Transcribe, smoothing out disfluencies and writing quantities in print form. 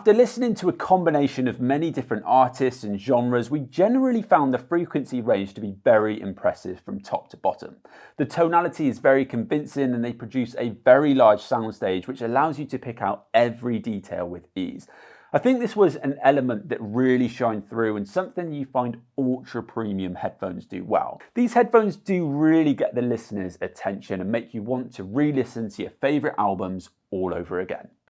After listening to a combination of many different artists and genres, we generally found the frequency range to be very impressive from top to bottom. The tonality is very convincing and they produce a very large soundstage which allows you to pick out every detail with ease. I think this was an element that really shined through and something you find ultra premium headphones do well. These headphones do really get the listener's attention and make you want to re-listen to your favourite albums all over again.